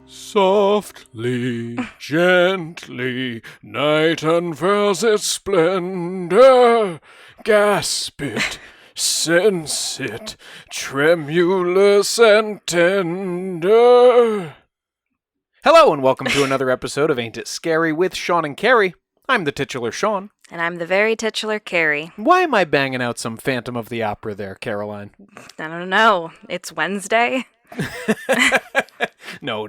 Softly, gently, night unfurls its splendor. Gasp it, sense it, tremulous and tender. Hello and welcome to another episode of Ain't It Scary with Sean and Carrie. I'm the titular Sean. And I'm the very titular Carrie. Why am I banging out some Phantom of the Opera there, Caroline? I don't know. It's Wednesday. No,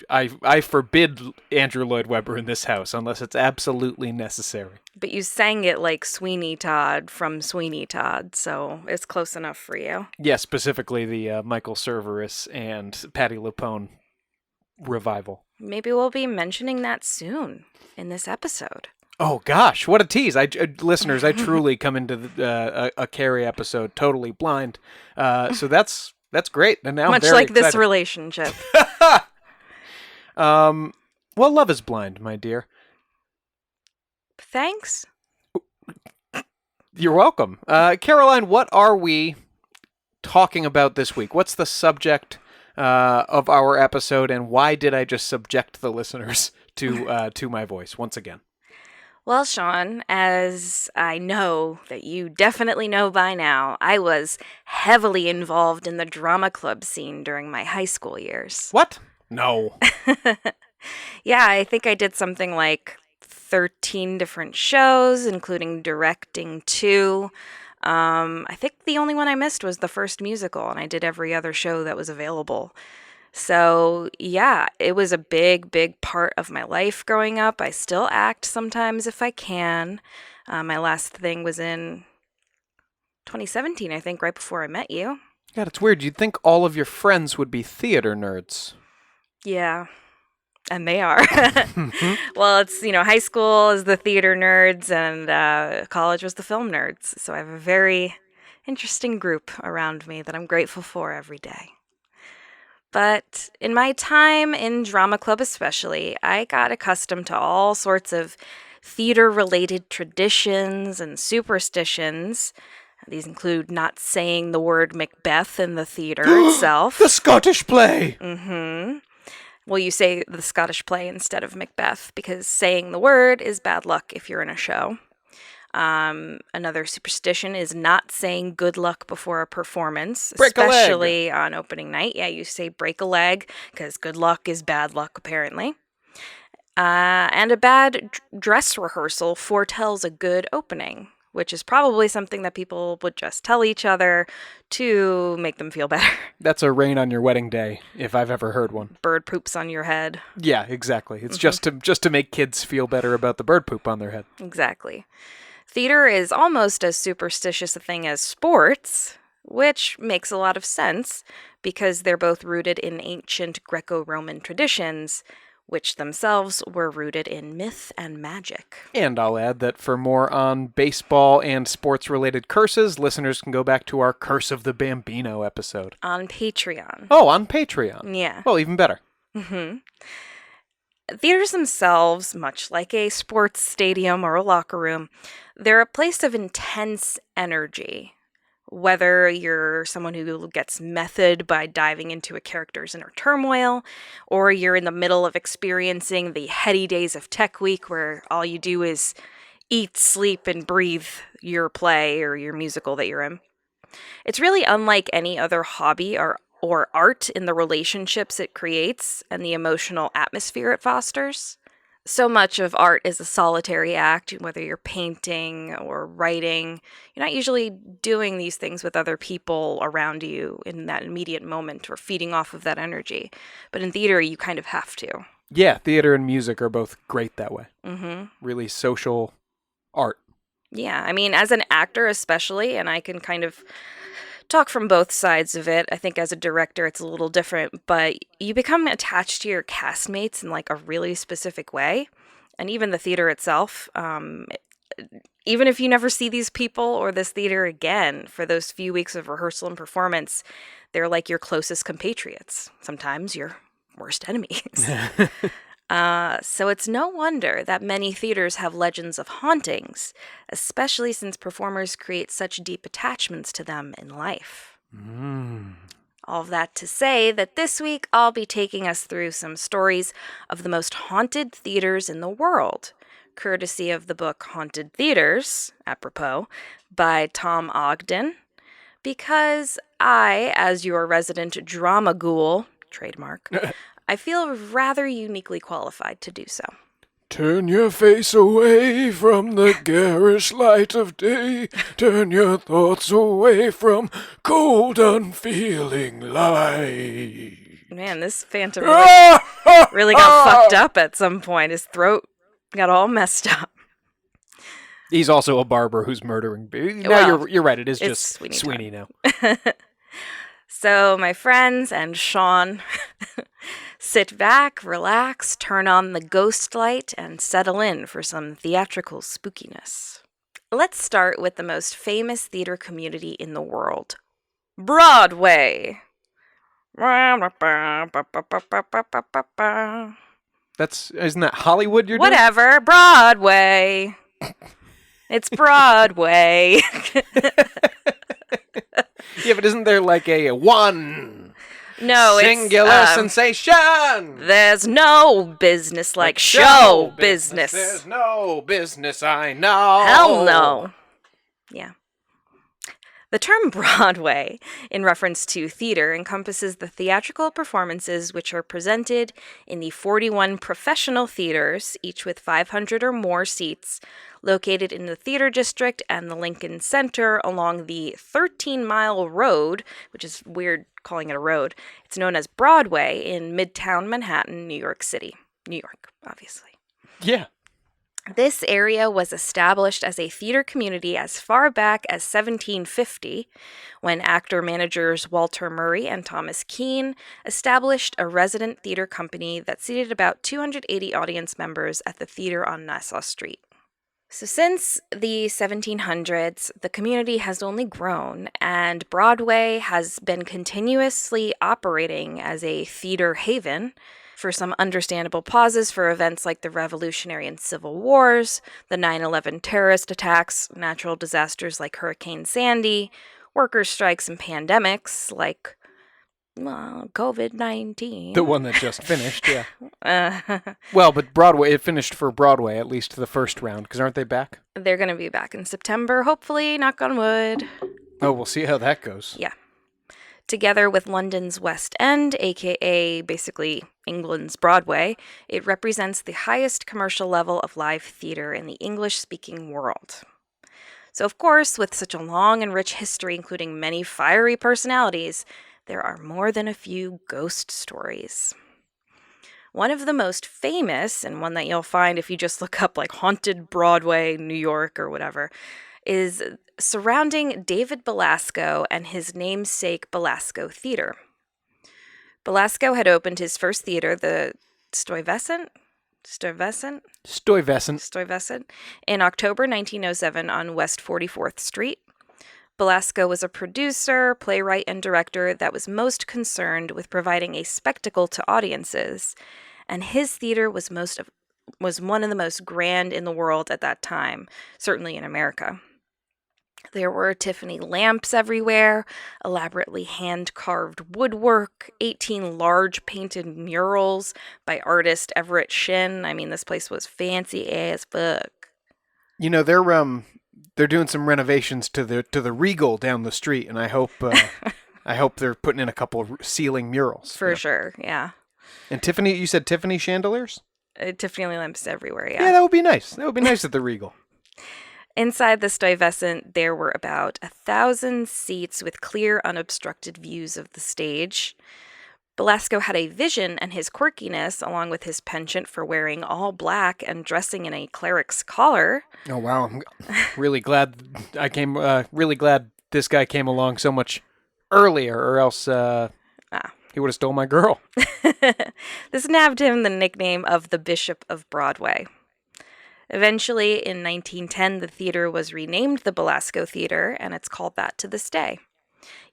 I forbid Andrew Lloyd Webber in this house unless it's absolutely necessary. But you sang it like Sweeney Todd from Sweeney Todd, so it's close enough for you. Yeah, specifically the Michael Cerveris and Patti LuPone revival. Maybe we'll be mentioning that soon in this episode. Oh gosh, what a tease! Listeners, I truly come into a Carrie episode totally blind, so that's great. And now much I'm very like excited. This relationship. Well, love is blind, my dear. Thanks. You're welcome. Caroline, what are we talking about this week? What's the subject of our episode, and why did I just subject the listeners to my voice once again? Well, Sean, as I know that you definitely know by now, I was heavily involved in the drama club scene during my high school years. What? No. Yeah, I think I did something like 13 different shows, including directing 2. I think the only one I missed was the first musical, and I did every other show that was available. So, yeah, it was a big, big part of my life growing up. I still act sometimes if I can. My last thing was in 2017, I think, right before I met you. God, it's weird. You'd think all of your friends would be theater nerds. Yeah, and they are. Well, it's, high school is the theater nerds, and college was the film nerds. So I have a very interesting group around me that I'm grateful for every day. But in my time in drama club especially, I got accustomed to all sorts of theater-related traditions and superstitions. These include not saying the word Macbeth in the theater itself. The Scottish play! Mm-hmm. Well, you say the Scottish play instead of Macbeth because saying the word is bad luck if you're in a show. Another superstition is not saying good luck before a performance, especially on opening night. Yeah, you say break a leg because good luck is bad luck, apparently. And a bad dress rehearsal foretells a good opening, which is probably something that people would just tell each other to make them feel better. That's a rain on your wedding day, if I've ever heard one. Bird poops on your head. Yeah, exactly. It's just to make kids feel better about the bird poop on their head. Exactly. Theater is almost as superstitious a thing as sports, which makes a lot of sense because they're both rooted in ancient Greco-Roman traditions, which themselves were rooted in myth and magic. And I'll add that for more on baseball and sports-related curses, listeners can go back to our Curse of the Bambino episode. On Patreon. Oh, on Patreon. Yeah. Well, even better. Mm-hmm. Theaters themselves, much like a sports stadium or a locker room, they're a place of intense energy. Whether you're someone who gets method by diving into a character's inner turmoil, or you're in the middle of experiencing the heady days of Tech Week where all you do is eat, sleep, and breathe your play or your musical that you're in. It's really unlike any other hobby or art in the relationships it creates and the emotional atmosphere it fosters. So much of art is a solitary act, whether you're painting or writing. You're not usually doing these things with other people around you in that immediate moment or feeding off of that energy. But in theater, you kind of have to. Yeah, theater and music are both great that way. Mm-hmm. Really social art. Yeah, I mean, as an actor especially, and I can kind of talk from both sides of it. I think as a director, it's a little different, but you become attached to your castmates in like a really specific way. And even the theater itself, even if you never see these people or this theater again for those few weeks of rehearsal and performance, They're like your closest compatriots, sometimes your worst enemies. So it's no wonder that many theaters have legends of hauntings, especially since performers create such deep attachments to them in life. All of that to say that this week I'll be taking us through some stories of the most haunted theaters in the world, courtesy of the book Haunted Theaters, apropos, by Tom Ogden, because I, as your resident drama ghoul, trademark, I feel rather uniquely qualified to do so. Turn your face away from the garish light of day. Turn your thoughts away from cold, unfeeling light. Man, this phantom really got fucked up at some point. His throat got all messed up. He's also a barber who's murdering. No, you're right. It is just Sweeney now. So, my friends and Sean, sit back, relax, turn on the ghost light, and settle in for some theatrical spookiness. Let's start with the most famous theater community in the world, Broadway. Isn't that Hollywood you're doing? Whatever, Broadway. It's Broadway. Yeah, but isn't there like a one singular sensation? There's no business like show business. There's no business I know. Hell no. Yeah. The term Broadway, in reference to theater, encompasses the theatrical performances which are presented in the 41 professional theaters, each with 500 or more seats, located in the Theater District and the Lincoln Center along the 13-mile road, which is weird calling it a road. It's known as Broadway in Midtown Manhattan, New York City. New York, obviously. Yeah. This area was established as a theater community as far back as 1750, when actor-managers Walter Murray and Thomas Keane established a resident theater company that seated about 280 audience members at the theater on Nassau Street. So since the 1700s, the community has only grown, and Broadway has been continuously operating as a theater haven for some understandable pauses for events like the Revolutionary and Civil Wars, the 9/11 terrorist attacks, natural disasters like Hurricane Sandy, workers' strikes and pandemics like COVID-19. The one that just finished, yeah. Well, but Broadway, it finished for Broadway, at least the first round, because aren't they back? They're going to be back in September, hopefully, knock on wood. Oh, we'll see how that goes. Yeah. Together with London's West End, aka basically England's Broadway, it represents the highest commercial level of live theater in the English-speaking world. So, of course, with such a long and rich history, including many fiery personalities, there are more than a few ghost stories. One of the most famous, and one that you'll find if you just look up like Haunted Broadway, New York, or whatever, is surrounding David Belasco and his namesake Belasco Theater. Belasco had opened his first theater, the Stuyvesant, in October 1907 on West 44th Street. Belasco was a producer, playwright, and director that was most concerned with providing a spectacle to audiences, and his theater was one of the most grand in the world at that time, certainly in America. There were Tiffany lamps everywhere, elaborately hand-carved woodwork, 18 large painted murals by artist Everett Shinn. I mean, this place was fancy as fuck. You know, they're doing some renovations to the Regal down the street, and I hope they're putting in a couple of ceiling murals. For sure, yeah. And Tiffany, you said Tiffany chandeliers? Tiffany lamps everywhere, yeah. Yeah, that would be nice. That would be nice at the Regal. Inside the Stuyvesant, there were about 1,000 seats with clear, unobstructed views of the stage. Belasco had a vision, and his quirkiness, along with his penchant for wearing all black and dressing in a cleric's collar. Oh, wow. I'm really glad really glad this guy came along so much earlier, or else he would have stole my girl. This nabbed him the nickname of the Bishop of Broadway. Eventually, in 1910, the theater was renamed the Belasco Theater, and it's called that to this day.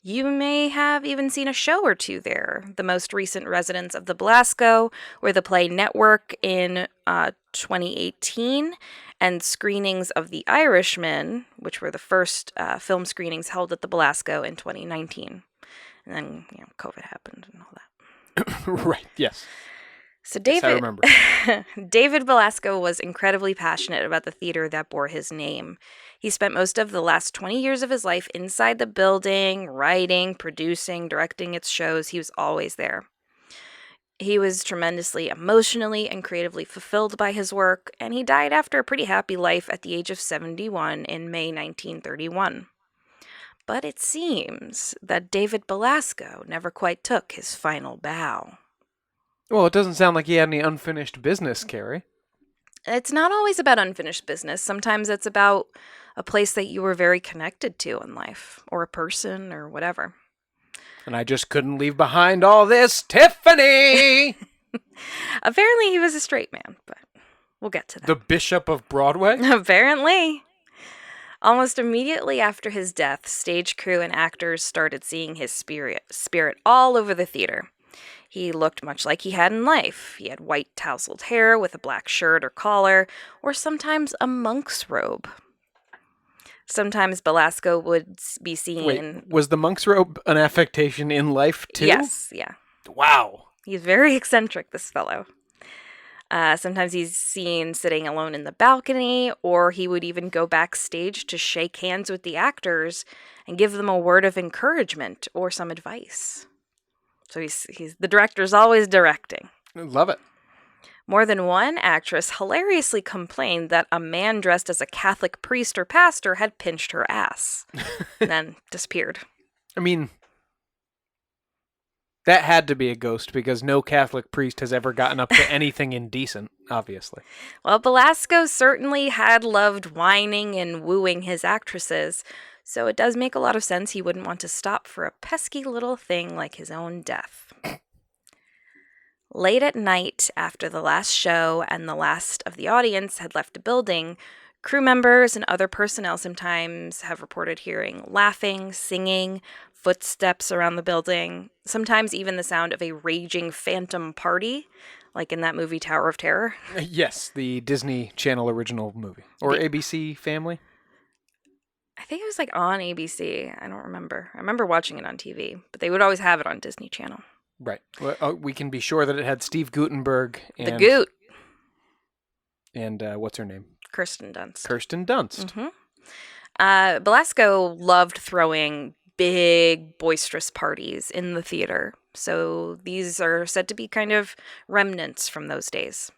You may have even seen a show or two there. The most recent residents of the Belasco were the play Network in 2018 and screenings of The Irishman, which were the first film screenings held at the Belasco in 2019. And then, COVID happened and all that. Right, yes. So David, yes, I remember. David Belasco was incredibly passionate about the theater that bore his name. He spent most of the last 20 years of his life inside the building, writing, producing, directing its shows. He was always there. He was tremendously emotionally and creatively fulfilled by his work, and he died after a pretty happy life at the age of 71 in May 1931. But it seems that David Belasco never quite took his final bow. Well, it doesn't sound like he had any unfinished business, Carrie. It's not always about unfinished business. Sometimes it's about a place that you were very connected to in life, or a person, or whatever. And I just couldn't leave behind all this Tiffany! Apparently he was a straight man, but we'll get to that. The Bishop of Broadway? Apparently. Almost immediately after his death, stage crew and actors started seeing his spirit all over the theater. He looked much like he had in life. He had white tousled hair with a black shirt or collar, or sometimes a monk's robe. Sometimes Belasco would be seen... Wait, was the monk's robe an affectation in life, too? Yes, yeah. Wow. He's very eccentric, this fellow. Sometimes he's seen sitting alone in the balcony, or he would even go backstage to shake hands with the actors and give them a word of encouragement or some advice. So he's the director's always directing. Love it. More than one actress hilariously complained that a man dressed as a Catholic priest or pastor had pinched her ass, and then disappeared. I mean, that had to be a ghost because no Catholic priest has ever gotten up to anything indecent, obviously. Well, Belasco certainly had loved whining and wooing his actresses, so it does make a lot of sense he wouldn't want to stop for a pesky little thing like his own death. Late at night, after the last show and the last of the audience had left the building, crew members and other personnel sometimes have reported hearing laughing, singing, footsteps around the building, sometimes even the sound of a raging phantom party, like in that movie Tower of Terror. Yes, the Disney Channel original movie. Or ABC Family? I think it was like on ABC. I don't remember. I remember watching it on TV, but they would always have it on Disney Channel. Right. Well, we can be sure that it had Steve Guttenberg and... The Goot. And what's her name? Kirsten Dunst. Kirsten Dunst. Mm-hmm. Belasco loved throwing big, boisterous parties in the theater. So these are said to be kind of remnants from those days.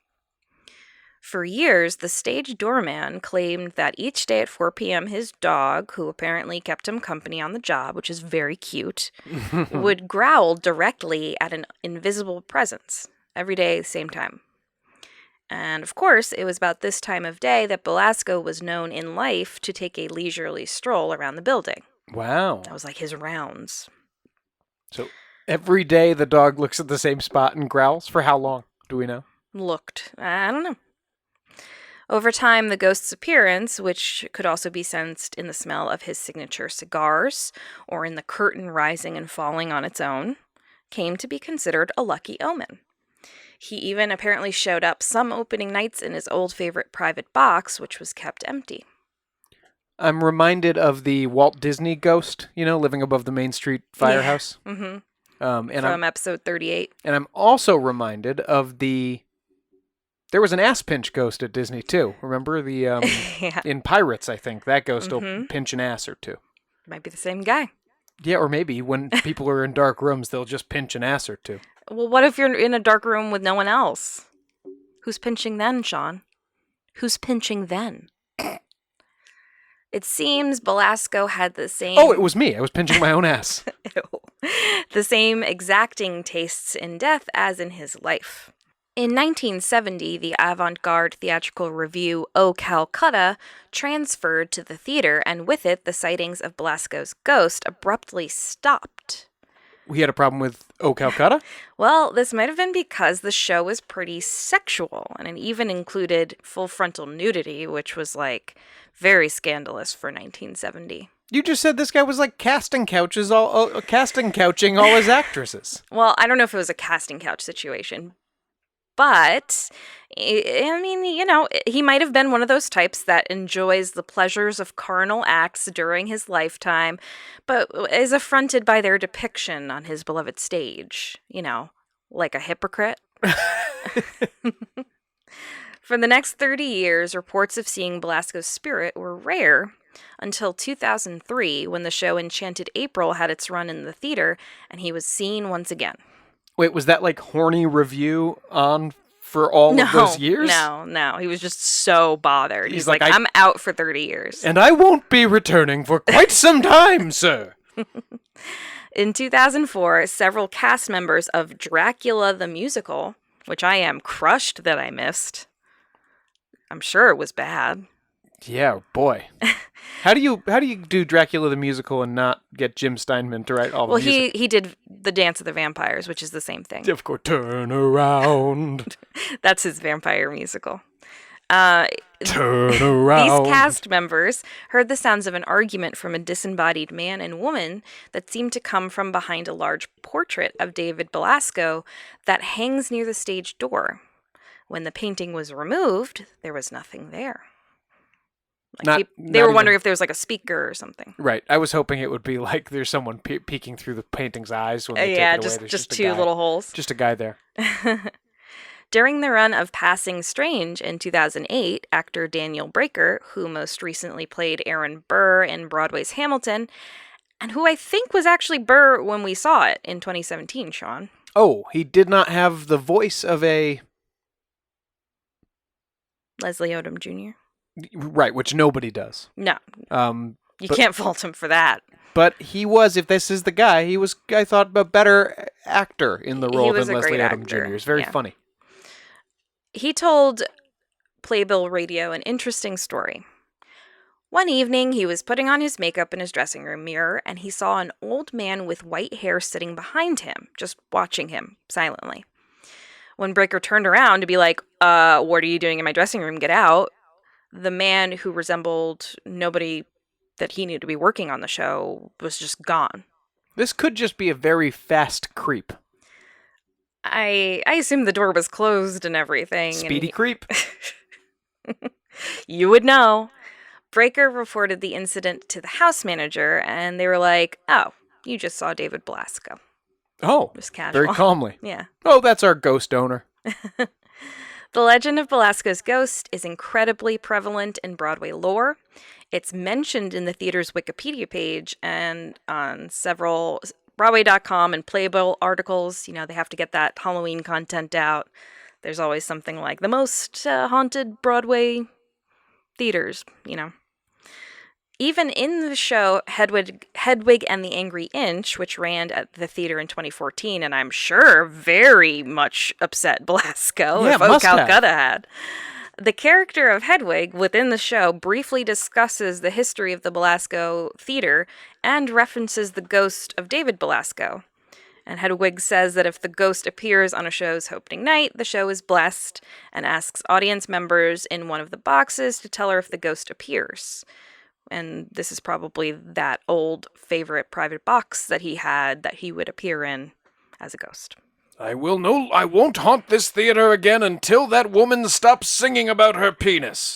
For years, the stage doorman claimed that each day at 4 p.m. his dog, who apparently kept him company on the job, which is very cute, would growl directly at an invisible presence every day, same time. And of course, it was about this time of day that Belasco was known in life to take a leisurely stroll around the building. Wow. That was like his rounds. So every day the dog looks at the same spot and growls? For how long? Do we know? Looked. I don't know. Over time, the ghost's appearance, which could also be sensed in the smell of his signature cigars or in the curtain rising and falling on its own, came to be considered a lucky omen. He even apparently showed up some opening nights in his old favorite private box, which was kept empty. I'm reminded of the Walt Disney ghost, living above the Main Street firehouse. Yeah. Mm-hmm. And From episode 38. And I'm also reminded of there was an ass pinch ghost at Disney too. Remember yeah. In Pirates, I think that ghost will pinch an ass or two. Might be the same guy. Yeah, or maybe when people are in dark rooms, they'll just pinch an ass or two. Well, what if you're in a dark room with no one else? Who's pinching then, Sean? Who's pinching then? It seems Belasco had the same... Oh, it was me. I was pinching my own ass. The same exacting tastes in death as in his life. In 1970, the avant-garde theatrical review O Calcutta transferred to the theater, and with it, the sightings of Belasco's ghost abruptly stopped. We had a problem with O Calcutta? Well, this might have been because the show was pretty sexual, and it even included full frontal nudity, which was, very scandalous for 1970. You just said this guy was like casting couching all his actresses. Well, I don't know if it was a casting couch situation, but I mean, he might have been one of those types that enjoys the pleasures of carnal acts during his lifetime, but is affronted by their depiction on his beloved stage, like a hypocrite. For the next 30 years, reports of seeing Belasco's spirit were rare until 2003, when the show Enchanted April had its run in the theater, and he was seen once again. Wait, was that like horny review on for all of those years? No. He was just so bothered. He's like, I'm out for 30 years. And I won't be returning for quite some time, sir. In 2004, several cast members of Dracula the Musical, which I am crushed that I missed. I'm sure it was bad. Yeah, boy. How do you do Dracula the Musical and not get Jim Steinman to write all the music? Well, he did The Dance of the Vampires, which is the same thing. Of course, turn around. That's his vampire musical. Turn around. These cast members heard the sounds of an argument from a disembodied man and woman that seemed to come from behind a large portrait of David Belasco that hangs near the stage door. When the painting was removed, there was nothing there. They were wondering if there was like a speaker or something. Right. I was hoping it would be like there's someone peeking through the painting's eyes when they take it away. Just two little holes. Just a guy there. During the run of Passing Strange in 2008, actor Daniel Breaker, who most recently played Aaron Burr in Broadway's Hamilton, and who I think was actually Burr when we saw it in 2017, Sean. Oh, he did not have the voice of a... Leslie Odom Jr.? Right, which nobody does. No. You can't fault him for that. But he was, if this is the guy, he was, I thought, a better actor in the role than Leslie Odom Jr. He was very funny. He told Playbill Radio an interesting story. One evening, he was putting on his makeup in his dressing room mirror, and he saw an old man with white hair sitting behind him, just watching him silently. When Breaker turned around to be like, what are you doing in my dressing room? Get out. The man, who resembled nobody that he knew to be working on the show, was just gone. This could just be a very fast creep. I assume the door was closed and everything. Speedy creep? You would know. Breaker reported the incident to the house manager, and they were like, oh, you just saw David Belasco. Oh, just casual. Very calmly. Yeah. Oh, that's our ghost owner. The legend of Belasco's ghost is incredibly prevalent in Broadway lore. It's mentioned in the theater's Wikipedia page and on several Broadway.com and Playbill articles. They have to get that Halloween content out. There's always something like the most haunted Broadway theaters, Even in the show Hedwig and the Angry Inch, which ran at the theater in 2014, and I'm sure very much upset Belasco, if O Calcutta had. The character of Hedwig within the show briefly discusses the history of the Belasco Theater and references the ghost of David Belasco. And Hedwig says that if the ghost appears on a show's opening night, the show is blessed, and asks audience members in one of the boxes to tell her if the ghost appears. And this is probably that old favorite private box that he had that he would appear in as a ghost. I won't haunt this theater again until that woman stops singing about her penis.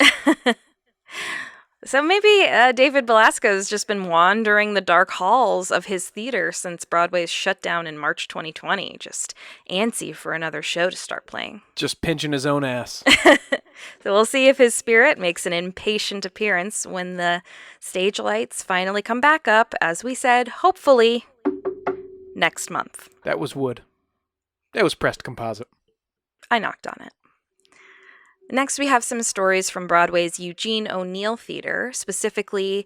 So maybe David Belasco's just been wandering the dark halls of his theater since Broadway's shutdown in March 2020, just antsy for another show to start playing. Just pinching his own ass. So we'll see if his spirit makes an impatient appearance when the stage lights finally come back up, as we said, hopefully next month. That was wood. That was pressed composite. I knocked on it. Next, we have some stories from Broadway's Eugene O'Neill Theater, specifically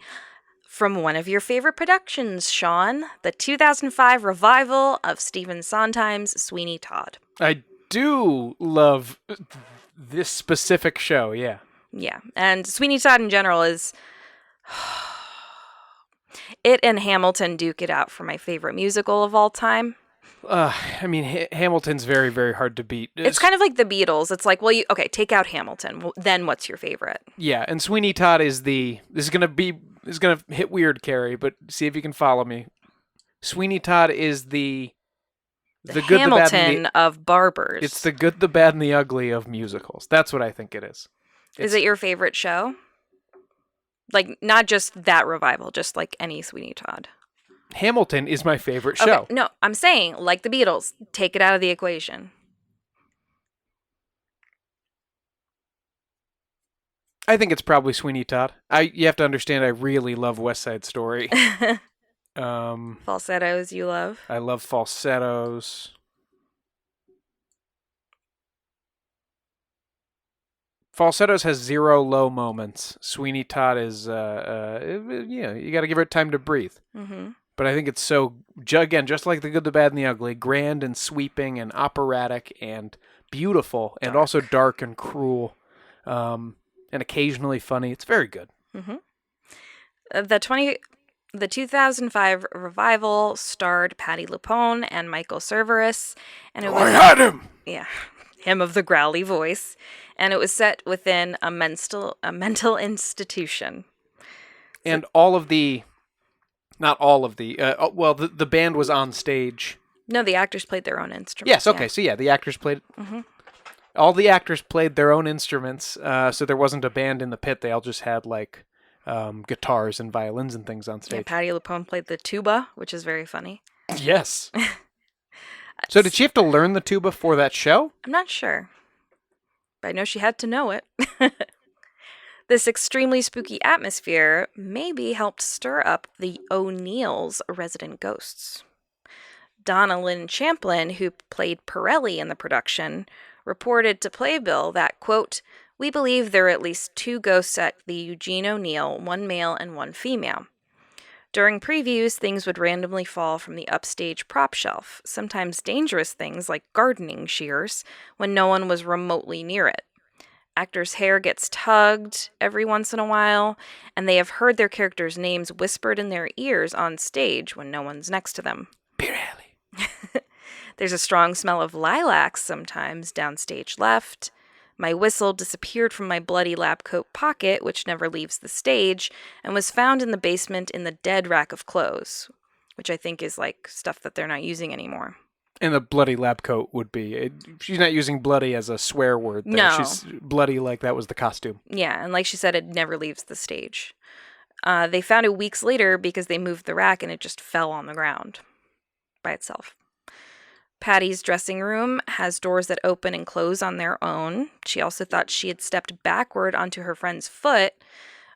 from one of your favorite productions, Sean, the 2005 revival of Stephen Sondheim's Sweeney Todd. I do love this specific show, yeah. Yeah, and Sweeney Todd in general is... It and Hamilton duke it out for my favorite musical of all time. I mean, Hamilton's very, very hard to beat. It's kind of like the Beatles. It's like, well, take out Hamilton. Well, then what's your favorite? Yeah, and Sweeney Todd is this is gonna hit weird, Carrie, but see if you can follow me. Sweeney Todd is the good, Hamilton the bad, and of barbers. it's the good, the bad, and the ugly of musicals. That's what I think it is. Is it your favorite show? Like, not just that revival, just like any Sweeney Todd. Hamilton is my favorite show. Okay, no, I'm saying, like the Beatles, take it out of the equation. I think it's probably Sweeney Todd. You have to understand, I really love West Side Story. Falsettos you love? I love falsettos. Falsettos has 0 low moments. Sweeney Todd is, you got to give it time to breathe. Mm-hmm. But I think it's so, again, just like The Good, the Bad, and the Ugly, grand and sweeping and operatic and beautiful and also dark and cruel and occasionally funny. It's very good. Mm-hmm. The 2005 revival starred Patti LuPone and Michael Cerveris. And I had him! Yeah, him of the growly voice. And it was set within a mental institution. And all of the... Not all of the... the band was on stage. No, the actors played their own instruments. Yes, okay. Yeah. So yeah, the actors played... Mm-hmm. All the actors played their own instruments, so there wasn't a band in the pit. They all just had, like, guitars and violins and things on stage. Yeah, Patti LuPone played the tuba, which is very funny. Yes. So did she have to learn the tuba for that show? I'm not sure. But I know she had to know it. This extremely spooky atmosphere maybe helped stir up the O'Neill's resident ghosts. Donna Lynn Champlin, who played Pirelli in the production, reported to Playbill that, quote, "We believe there are at least 2 ghosts at the Eugene O'Neill, 1 male and 1 female. During previews, things would randomly fall from the upstage prop shelf, sometimes dangerous things like gardening shears, when no one was remotely near it. Actors' hair gets tugged every once in a while, and they have heard their characters' names whispered in their ears on stage when no one's next to them. Pirelli. There's a strong smell of lilacs sometimes downstage left. My whistle disappeared from my bloody lab coat pocket, which never leaves the stage, and was found in the basement in the dead rack of clothes," which I think is like stuff that they're not using anymore. And the bloody lab coat would be... she's not using bloody as a swear word there. No. She's bloody like that was the costume. Yeah, and like she said, it never leaves the stage. They found it weeks later because they moved the rack and it just fell on the ground by itself. Patty's dressing room has doors that open and close on their own. She also thought she had stepped backward onto her friend's foot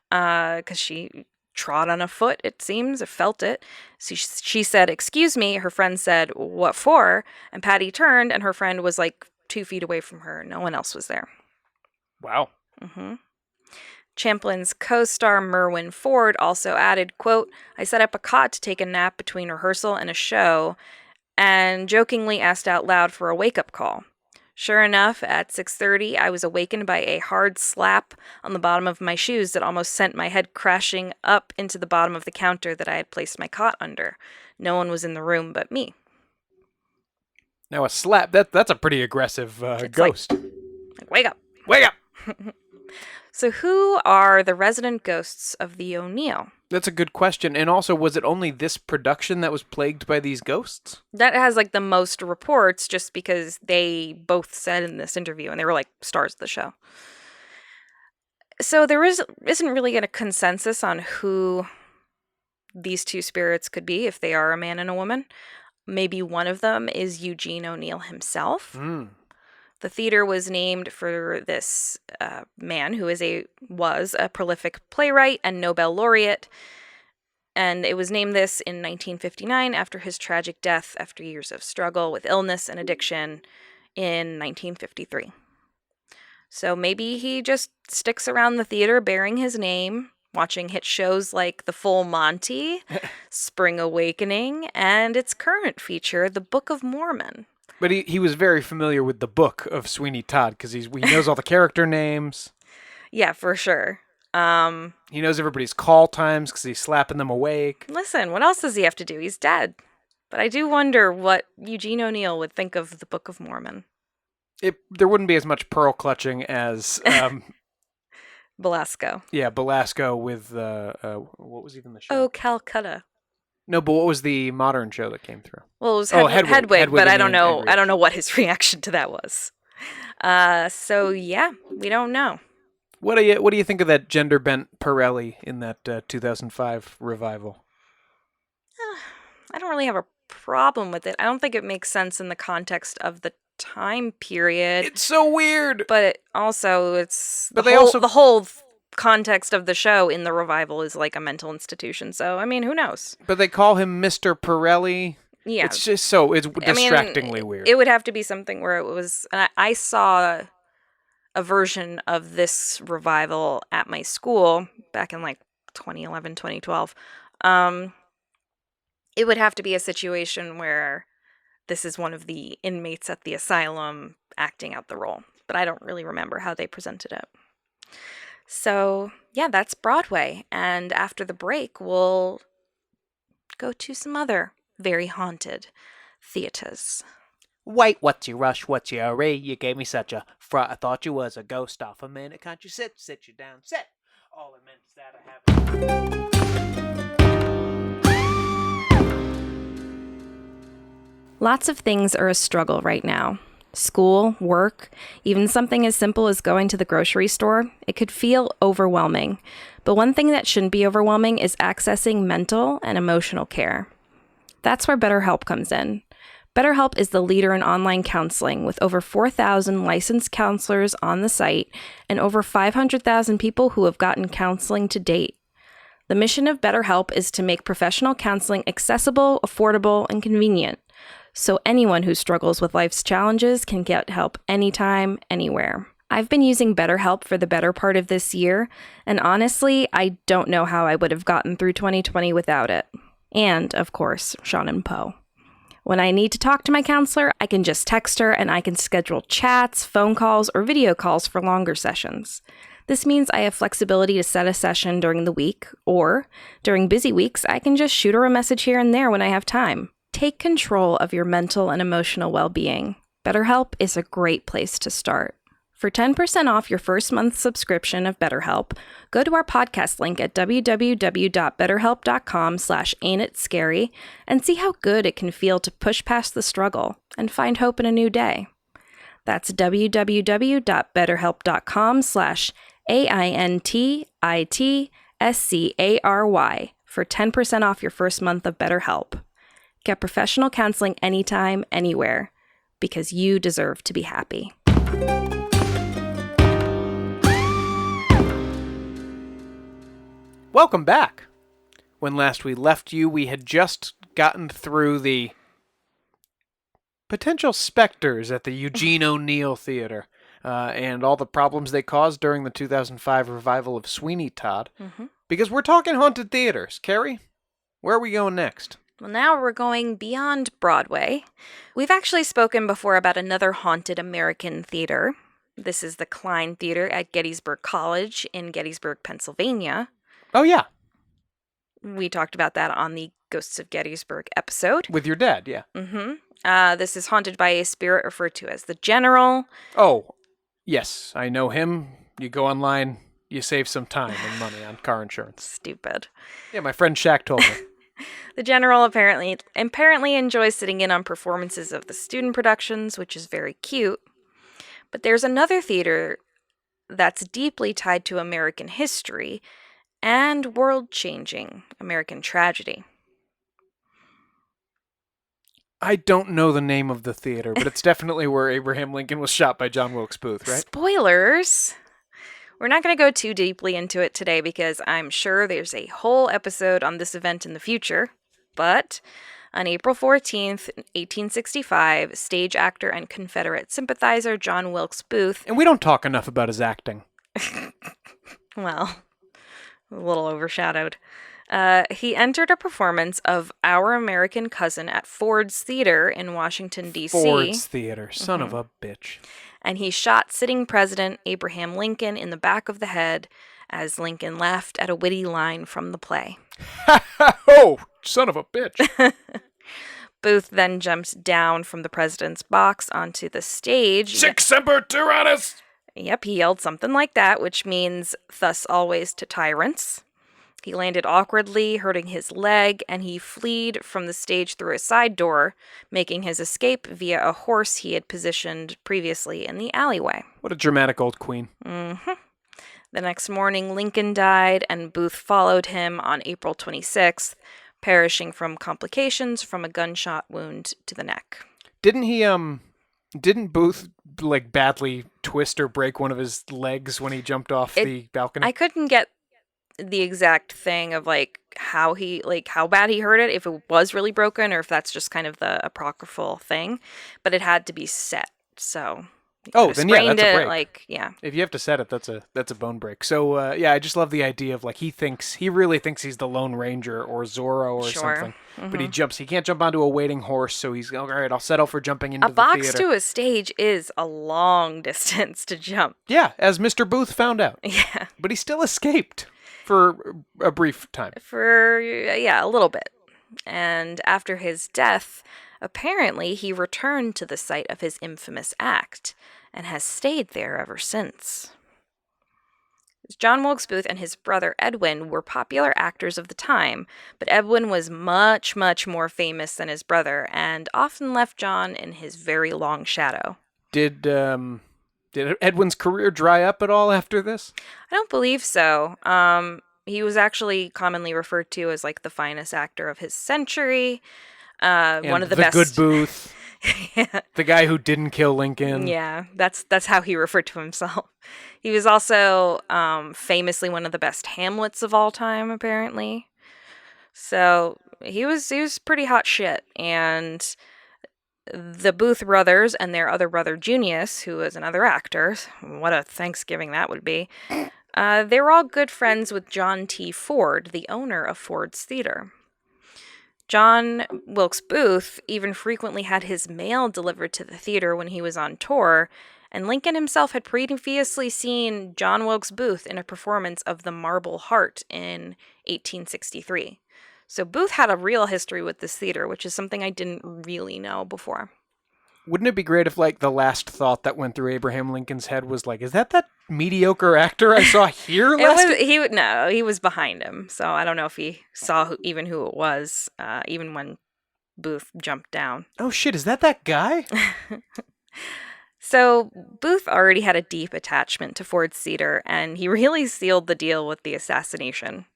because she trod on a foot, it seems, or felt it. So she said, "Excuse me." Her friend said, "What for?" And Patty turned, and her friend was like 2 feet away from her. No one else was there. Wow. Mm-hmm. Champlin's co-star Merwin Ford also added, quote, "I set up a cot to take a nap between rehearsal and a show, and jokingly asked out loud for a wake-up call. Sure enough, at 6:30, I was awakened by a hard slap on the bottom of my shoes that almost sent my head crashing up into the bottom of the counter that I had placed my cot under. No one was in the room but me." Now a slap, that's a pretty aggressive ghost. Like, wake up. Wake up! So who are the resident ghosts of the O'Neill? That's a good question. And also, was it only this production that was plagued by these ghosts? That has like the most reports just because they both said in this interview, and they were like stars of the show. So there isn't really a consensus on who these 2 spirits could be, if they are a man and a woman. Maybe one of them is Eugene O'Neill himself. The theater was named for this man who was a prolific playwright and Nobel laureate, and it was named this in 1959 after his tragic death after years of struggle with illness and addiction in 1953. So maybe he just sticks around the theater bearing his name, watching hit shows like The Full Monty, Spring Awakening, and its current feature, The Book of Mormon. But he was very familiar with the book of Sweeney Todd because he knows all the character names. Yeah, for sure. He knows everybody's call times because he's slapping them awake. Listen, what else does he have to do? He's dead. But I do wonder what Eugene O'Neill would think of the Book of Mormon. There wouldn't be as much pearl clutching as Belasco. Belasco with what was even the show? Oh, Calcutta. No, but what was the modern show that came through? Well, it was Hedwig, but I don't and know. Andrea. I don't know what his reaction to that was. So yeah, we don't know. What do you think of that gender bent Pirelli in that 2005 revival? I don't really have a problem with it. I don't think it makes sense in the context of the time period. It's so weird. But it's But the whole context of the show in the revival is like a mental institution. So I mean, who knows? But they call him Mr. Pirelli. Yeah, it's just it's distractingly weird. It would have to be something where it was. And I saw a version of this revival at my school back in like 2011, 2012. It would have to be a situation where this is one of the inmates at the asylum acting out the role. But I don't really remember how they presented it. So, yeah, that's Broadway. And after the break, we'll go to some other very haunted theaters. Wait, what's your rush? What's your hurry? You gave me such a fright. I thought you was a ghost off a minute. Can't you sit? Sit you down. Sit. All I meant is that I have. Lots of things are a struggle right now. School, work, even something as simple as going to the grocery store. It could feel overwhelming. But one thing that shouldn't be overwhelming is accessing mental and emotional care. That's where BetterHelp comes in. BetterHelp is the leader in online counseling with over 4,000 licensed counselors on the site and over 500,000 people who have gotten counseling to date. The mission of BetterHelp is to make professional counseling accessible, affordable, and convenient, so anyone who struggles with life's challenges can get help anytime, anywhere. I've been using BetterHelp for the better part of this year, and honestly, I don't know how I would have gotten through 2020 without it. And, of course, Sean and Poe. When I need to talk to my counselor, I can just text her and I can schedule chats, phone calls, or video calls for longer sessions. This means I have flexibility to set a session during the week, or during busy weeks, I can just shoot her a message here and there when I have time. Take control of your mental and emotional well-being. BetterHelp is a great place to start. For 10% off your first month subscription of BetterHelp, go to our podcast link at www.betterhelp.com/ain'titscary and see how good it can feel to push past the struggle and find hope in a new day. That's www.betterhelp.com/AINTITSCARY for 10% off your first month of BetterHelp. Get professional counseling anytime, anywhere, because you deserve to be happy. Welcome back. When last we left you, we had just gotten through the potential specters at the Eugene O'Neill Theater and all the problems they caused during the 2005 revival of Sweeney Todd. Mm-hmm. Because we're talking haunted theaters. Carrie, where are we going next? Well, now we're going beyond Broadway. We've actually spoken before about another haunted American theater. This is the Klein Theater at Gettysburg College in Gettysburg, Pennsylvania. Oh, yeah. We talked about that on the Ghosts of Gettysburg episode. With your dad, yeah. Mm-hmm. This is haunted by a spirit referred to as the General. Oh, yes. I know him. You go online, you save some time and money on car insurance. Stupid. Yeah, my friend Shaq told me. The General apparently enjoys sitting in on performances of the student productions, which is very cute. But there's another theater that's deeply tied to American history and world-changing American tragedy. I don't know the name of the theater, but it's definitely where Abraham Lincoln was shot by John Wilkes Booth, right? Spoilers! We're not going to go too deeply into it today because I'm sure there's a whole episode on this event in the future. But on April 14th, 1865, stage actor and Confederate sympathizer John Wilkes Booth... And we don't talk enough about his acting. Well, a little overshadowed. He entered a performance of Our American Cousin at Ford's Theater in Washington, D.C. Ford's Theater, son of a bitch. And he shot sitting President Abraham Lincoln in the back of the head as Lincoln laughed at a witty line from the play. Oh, son of a bitch. Booth then jumps down from the president's box onto the stage. Sic semper tyrannis! Yep, he yelled something like that, which means thus always to tyrants. He landed awkwardly, hurting his leg, and he fled from the stage through a side door, making his escape via a horse he had positioned previously in the alleyway. What a dramatic old queen. Mm-hmm. The next morning, Lincoln died, and Booth followed him on April 26th, perishing from complications from a gunshot wound to the neck. Didn't Booth, like, badly twist or break one of his legs when he jumped off the balcony? I couldn't get the exact thing of, like, how bad he hurt it, if it was really broken, or if that's just kind of the apocryphal thing, but it had to be set, so... Then yeah, that's a break. Like, yeah. If you have to set it, that's a bone break. So yeah, I just love the idea of, like, he really thinks he's the Lone Ranger or Zorro or something. Mm-hmm. But he can't jump onto a waiting horse, so he's all right. I'll settle for jumping into the theater. A box to a stage is a long distance to jump. Yeah, as Mr. Booth found out. Yeah, but he still escaped for a brief time. A little bit. And after his death, apparently he returned to the site of his infamous act and has stayed there ever since. John Wilkes Booth and his brother Edwin were popular actors of the time, but Edwin was much, much more famous than his brother and often left John in his very long shadow. Did Edwin's career dry up at all after this? I don't believe so. He was actually commonly referred to as, like, the finest actor of his century. One of the best. The good Booth. Yeah. The guy who didn't kill Lincoln. Yeah, that's how he referred to himself. He was also famously one of the best Hamlets of all time, apparently. So he was pretty hot shit. And the Booth brothers and their other brother Junius, who was another actor, what a Thanksgiving that would be, they were all good friends with John T. Ford, the owner of Ford's Theater. John Wilkes Booth even frequently had his mail delivered to the theater when he was on tour, and Lincoln himself had previously seen John Wilkes Booth in a performance of The Marble Heart in 1863. So Booth had a real history with this theater, which is something I didn't really know before. Wouldn't it be great if, like, the last thought that went through Abraham Lincoln's head was like, is that mediocre actor I saw here last? He was behind him, so I don't know if he saw who it was, even when Booth jumped down. Oh shit, is that guy? So Booth already had a deep attachment to Ford's Theater, and he really sealed the deal with the assassination.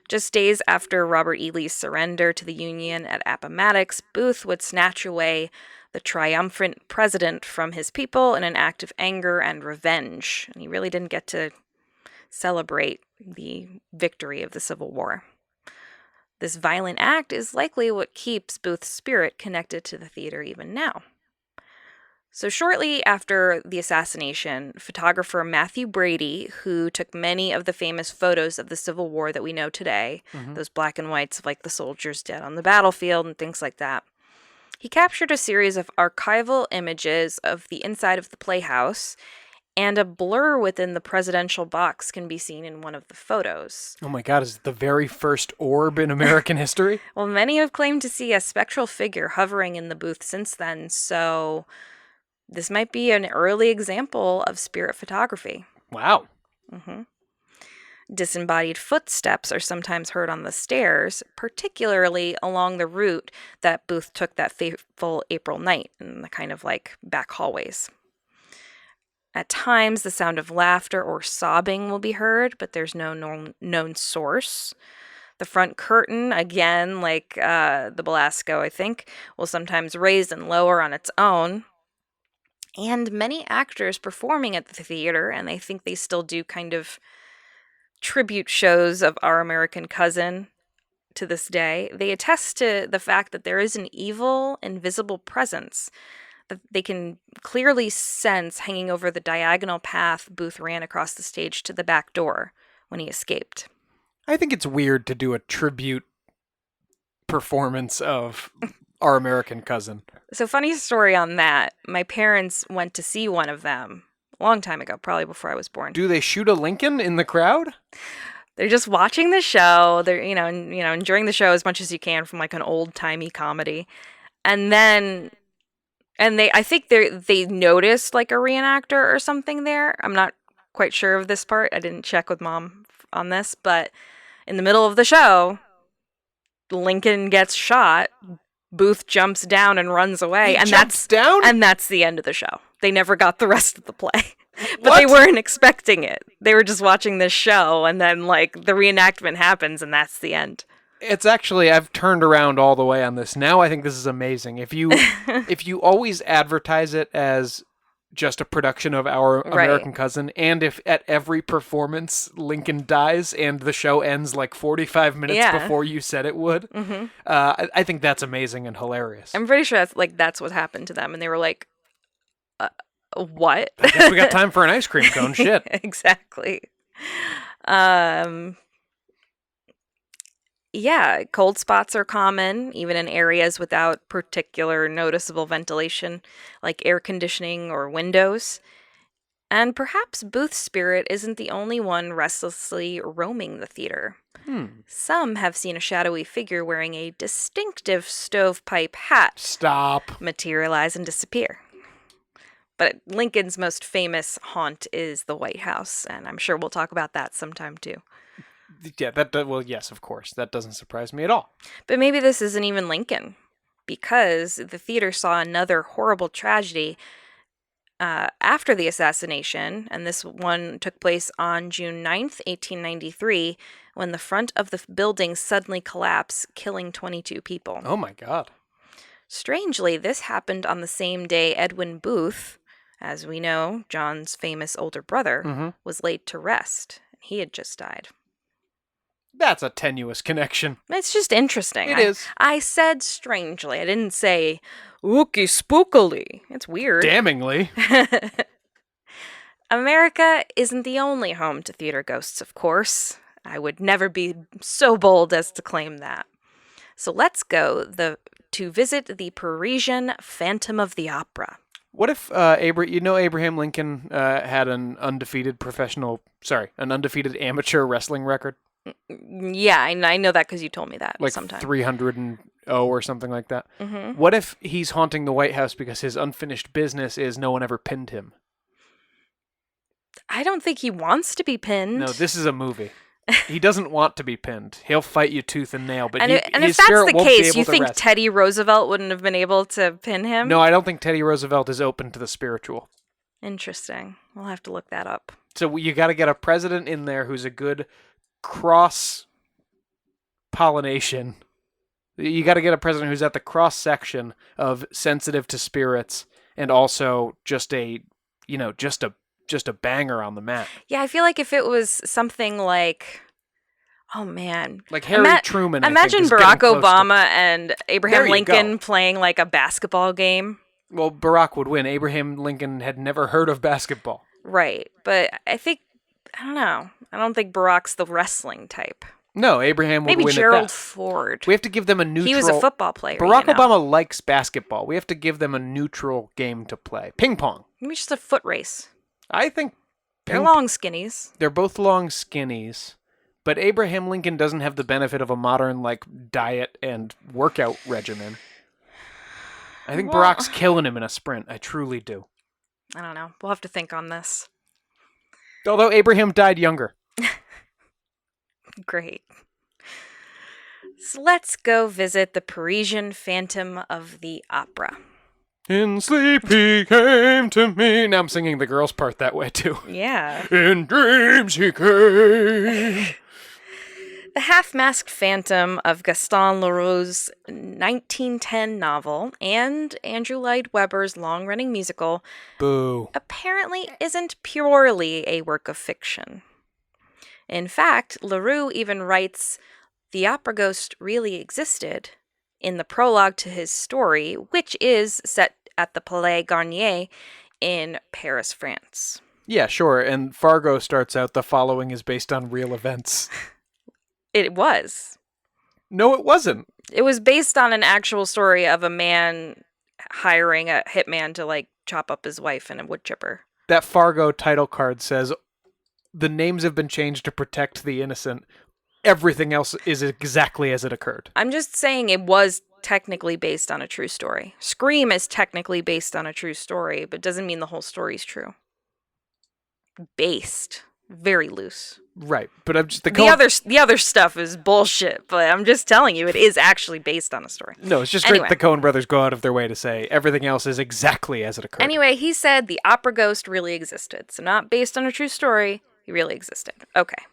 Just days after Robert E. Lee's surrender to the Union at Appomattox, Booth would snatch away the triumphant president from his people in an act of anger and revenge. And he really didn't get to celebrate the victory of the Civil War. This violent act is likely what keeps Booth's spirit connected to the theater even now. So shortly after the assassination, photographer Matthew Brady, who took many of the famous photos of the Civil War that we know today, those black and whites of, like, the soldiers dead on the battlefield and things like that, he captured a series of archival images of the inside of the playhouse, and a blur within the presidential box can be seen in one of the photos. Oh my God, is it the very first orb in American history? Well, many have claimed to see a spectral figure hovering in the booth since then, so this might be an early example of spirit photography. Wow. Mm-hmm. Disembodied footsteps are sometimes heard on the stairs, particularly along the route that Booth took that fateful April night in the kind of, like, back hallways. At times, the sound of laughter or sobbing will be heard, but there's no known source. The front curtain, again, like the Belasco, I think, will sometimes raise and lower on its own. And many actors performing at the theater, and I think they still do kind of tribute shows of Our American Cousin to this day, they attest to the fact that there is an evil, invisible presence that they can clearly sense hanging over the diagonal path Booth ran across the stage to the back door when he escaped. I think it's weird to do a tribute performance of Our American Cousin. So, funny story on that. My parents went to see one of them a long time ago, probably before I was born. Do they shoot a Lincoln in the crowd? They're just watching the show. They're, enjoying the show as much as you can from, like, an old-timey comedy. And then, I think they noticed like a reenactor or something there. I'm not quite sure of this part. I didn't check with Mom on this, but in the middle of the show, Lincoln gets shot. Booth jumps down and runs away, and that's the end of the show. They never got the rest of the play. But they weren't expecting it. They were just watching this show, and then like the reenactment happens, and that's the end. It's actually, I've turned around all the way on this. Now I think this is amazing. If you always advertise it as just a production of Our American Cousin, and if at every performance Lincoln dies and the show ends like 45 minutes before you said it would, I think that's amazing and hilarious. I'm pretty sure that's what happened to them, and they were like, what? I guess we got time for an ice cream cone. Shit. Exactly. Yeah, cold spots are common, even in areas without particular noticeable ventilation, like air conditioning or windows. And perhaps Booth's spirit isn't the only one restlessly roaming the theater. Some have seen a shadowy figure wearing a distinctive stovepipe hat materialize and disappear. But Lincoln's most famous haunt is the White House, and I'm sure we'll talk about that sometime too. Yeah, well, yes, of course. That doesn't surprise me at all. But maybe this isn't even Lincoln, because the theater saw another horrible tragedy after the assassination, and this one took place on June 9th, 1893, when the front of the building suddenly collapsed, killing 22 people. Oh my God. Strangely, this happened on the same day Edwin Booth, as we know, John's famous older brother, was laid to rest. He had just died. That's a tenuous connection. It's just interesting. It is. I said strangely. I didn't say ooky spookily. It's weird. Damningly. America isn't the only home to theater ghosts, of course. I would never be so bold as to claim that. So let's go to visit the Parisian Phantom of the Opera. What if Abraham Lincoln had an undefeated amateur wrestling record? Yeah, I know that because you told me that like sometime. 300 or something like that. What if he's haunting the White House because his unfinished business is no one ever pinned him? I don't think he wants to be pinned. No, this is a movie. He doesn't want to be pinned. He'll fight you tooth and nail, but if that's the case, you think Teddy Roosevelt wouldn't have been able to pin him? No, I don't think Teddy Roosevelt is open to the spiritual. Interesting. We'll have to look that up. So you got to get a president in there who's a good cross-pollination. You got to get a president who's at the cross-section of sensitive to spirits and also just a banger on the mat. Yeah, I feel like if it was something like, oh man, like Harry Truman. Imagine Barack Obama and Abraham Lincoln playing like a basketball game. Well, Barack would win. Abraham Lincoln had never heard of basketball. Right, but I don't know. I don't think Barack's the wrestling type. No, Abraham would win. Maybe Gerald Ford. We have to give them a neutral. He was a football player. Barack Obama likes basketball. We have to give them a neutral game to play. Ping pong. Maybe just a foot race. I think they're long skinnies. They're both long skinnies, but Abraham Lincoln doesn't have the benefit of a modern diet and workout regimen. I think Barack's killing him in a sprint. I truly do. I don't know. We'll have to think on this. Although Abraham died younger. Great. So let's go visit the Parisian Phantom of the Opera. In sleep he came to me. Now I'm singing the girl's part that way too. Yeah. In dreams he came. The half-masked phantom of Gaston Leroux's 1910 novel and Andrew Lloyd Webber's long-running musical apparently isn't purely a work of fiction. In fact, Leroux even writes the opera ghost really existed in the prologue to his story, which is set at the Palais Garnier in Paris, France. Yeah, sure. And Fargo starts out, the following is based on real events. It was. No, it wasn't. It was based on an actual story of a man hiring a hitman to, chop up his wife in a wood chipper. That Fargo title card says, the names have been changed to protect the innocent. Everything else is exactly as it occurred. I'm just saying it was technically based on a true story. Scream is technically based on a true story, but doesn't mean the whole story's true. Based. Very loose. Right, but I'm just The other stuff is bullshit, but I'm just telling you it is actually based on a story. No, it's just Anyway. great that the Coen brothers go out of their way to say everything else is exactly as it occurred. Anyway, he said the opera ghost really existed. So not based on a true story, he really existed. Okay.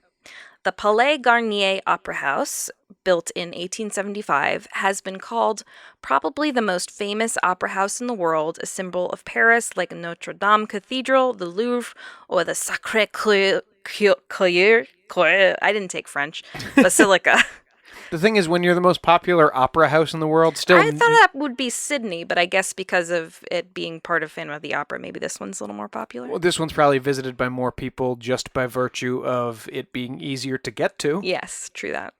The Palais Garnier Opera House, built in 1875, has been called probably the most famous opera house in the world, a symbol of Paris like Notre Dame Cathedral, the Louvre, or the Sacré-Cœur, I didn't take French, Basilica. The thing is, when you're the most popular opera house in the world, still... I thought that would be Sydney, but I guess because of it being part of Phantom of the Opera, maybe this one's a little more popular. Well, this one's probably visited by more people just by virtue of it being easier to get to. Yes, true that.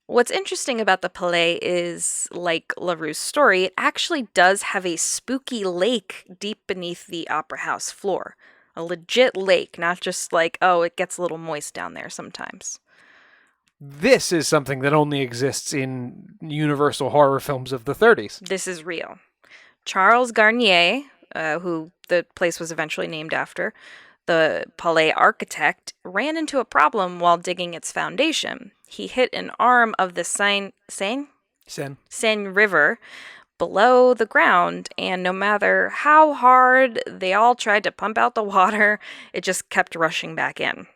What's interesting about the Palais is, like LaRue's story, it actually does have a spooky lake deep beneath the opera house floor. A legit lake, not just like, oh, it gets a little moist down there sometimes. This is something that only exists in Universal horror films of the 30s. This is real. Charles Garnier, who the place was eventually named after, the Palais architect, ran into a problem while digging its foundation. He hit an arm of the Seine River below the ground, and no matter how hard they all tried to pump out the water, it just kept rushing back in.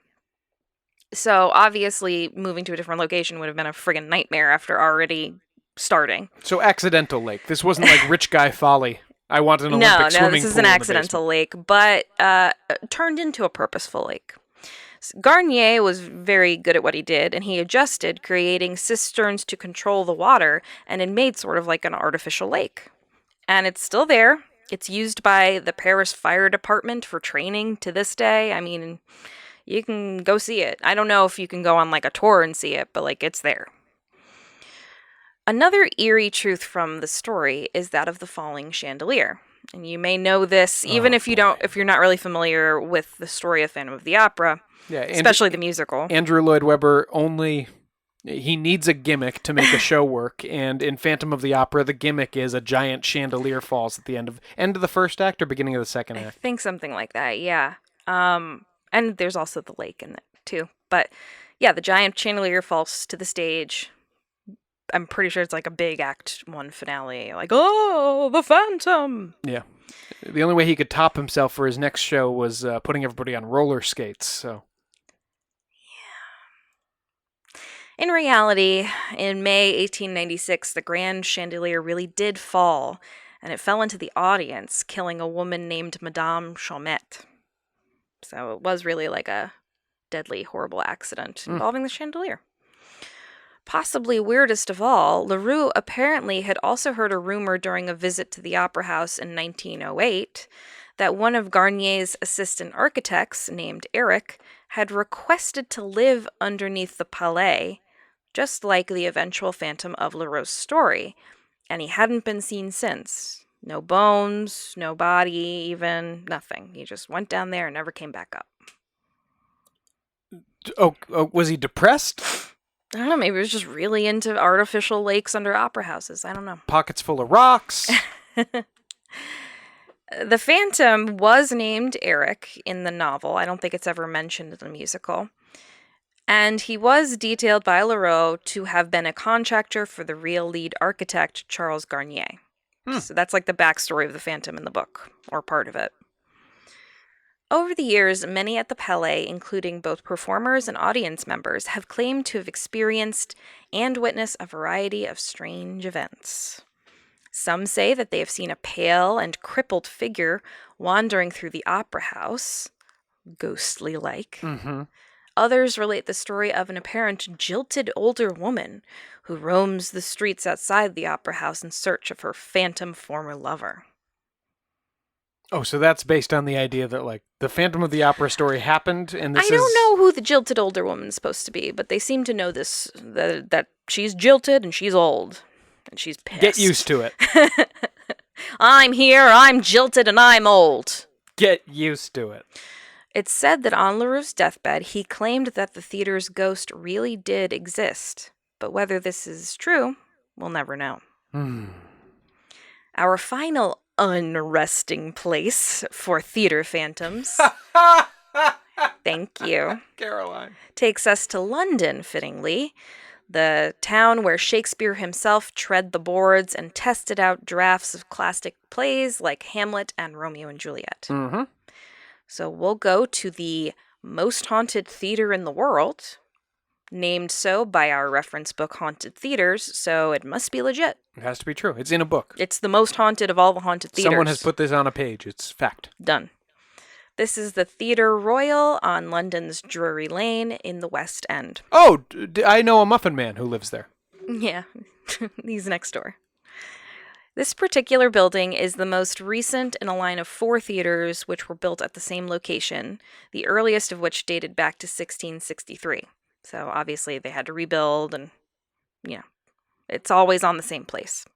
So obviously moving to a different location would have been a friggin' nightmare after already starting. So accidental lake. This wasn't like Rich Guy Folly. I want an Olympic swimming pool. No, this is an accidental lake, but turned into a purposeful lake. Garnier was very good at what he did, and he adjusted, creating cisterns to control the water, and it made sort of like an artificial lake. And it's still there. It's used by the Paris Fire Department for training to this day. I mean, you can go see it. I don't know if you can go on like a tour and see it, but like it's there. Another eerie truth from the story is that of the Falling Chandelier. And you may know this even if you're not really familiar with the story of Phantom of the Opera, especially the musical. Andrew Lloyd Webber he needs a gimmick to make a show work, and in Phantom of the Opera, the gimmick is a giant chandelier falls at the end of the first act or beginning of the second act. I think something like that, yeah. And there's also the lake in it, too. But, yeah, the giant chandelier falls to the stage. I'm pretty sure it's like a big Act 1 finale. Like, oh, the Phantom! Yeah. The only way he could top himself for his next show was putting everybody on roller skates, so... In reality, in May 1896, the grand chandelier really did fall, and it fell into the audience, killing a woman named Madame Chaumette. So it was really like a deadly, horrible accident involving the chandelier. Possibly weirdest of all, LaRue apparently had also heard a rumor during a visit to the Opera House in 1908 that one of Garnier's assistant architects, named Eric, had requested to live underneath the Palais, just like the eventual Phantom of LaRue's story, and he hadn't been seen since. No bones, no body even, nothing. He just went down there and never came back up. Oh, was he depressed? I don't know, maybe he was just really into artificial lakes under opera houses. I don't know. Pockets full of rocks. The Phantom was named Eric in the novel. I don't think it's ever mentioned in the musical. And he was detailed by LaRue to have been a contractor for the real lead architect, Charles Garnier. So that's like the backstory of the Phantom in the book, or part of it. Over the years, many at the Palais, including both performers and audience members, have claimed to have experienced and witnessed a variety of strange events. Some say that they have seen a pale and crippled figure wandering through the opera house, ghostly-like. Mm-hmm. Others relate the story of an apparent jilted older woman who roams the streets outside the opera house in search of her phantom former lover. Oh, so that's based on the idea that, like, the Phantom of the Opera story happened, and I don't know who the jilted older woman's supposed to be, but they seem to know this, that she's jilted and she's old, and she's pissed. Get used to it. I'm here, I'm jilted, and I'm old. Get used to it. It's said that on LaRue's deathbed, he claimed that the theater's ghost really did exist, but whether this is true We'll never know. Hmm. Our final unresting place for theater phantoms, thank you, Caroline. takes us to London, fittingly, the town where Shakespeare himself tread the boards and tested out drafts of classic plays like Hamlet and Romeo and Juliet. Mm-hmm. So we'll go to the most haunted theater in the world, named so by our reference book Haunted Theaters, so it must be legit. It has to be true. It's in a book. It's the most haunted of all the haunted theaters. Someone has put this on a page. It's fact. Done. This is the Theatre Royal on London's Drury Lane in the West End. Oh, I know a muffin man who lives there. Yeah, he's next door. This particular building is the most recent in a line of 4 theaters which were built at the same location, the earliest of which dated back to 1663. So obviously they had to rebuild and, it's always on the same place.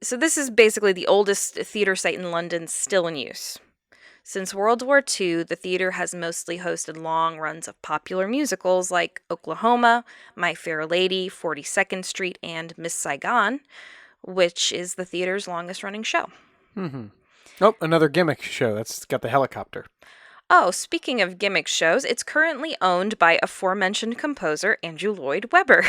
So this is basically the oldest theater site in London still in use. Since World War II, the theater has mostly hosted long runs of popular musicals like Oklahoma, My Fair Lady, 42nd Street, and Miss Saigon, which is the theater's longest running show. Mm-hmm. Oh, another gimmick show. That's got the helicopter. Oh, speaking of gimmick shows, it's currently owned by aforementioned composer Andrew Lloyd Webber.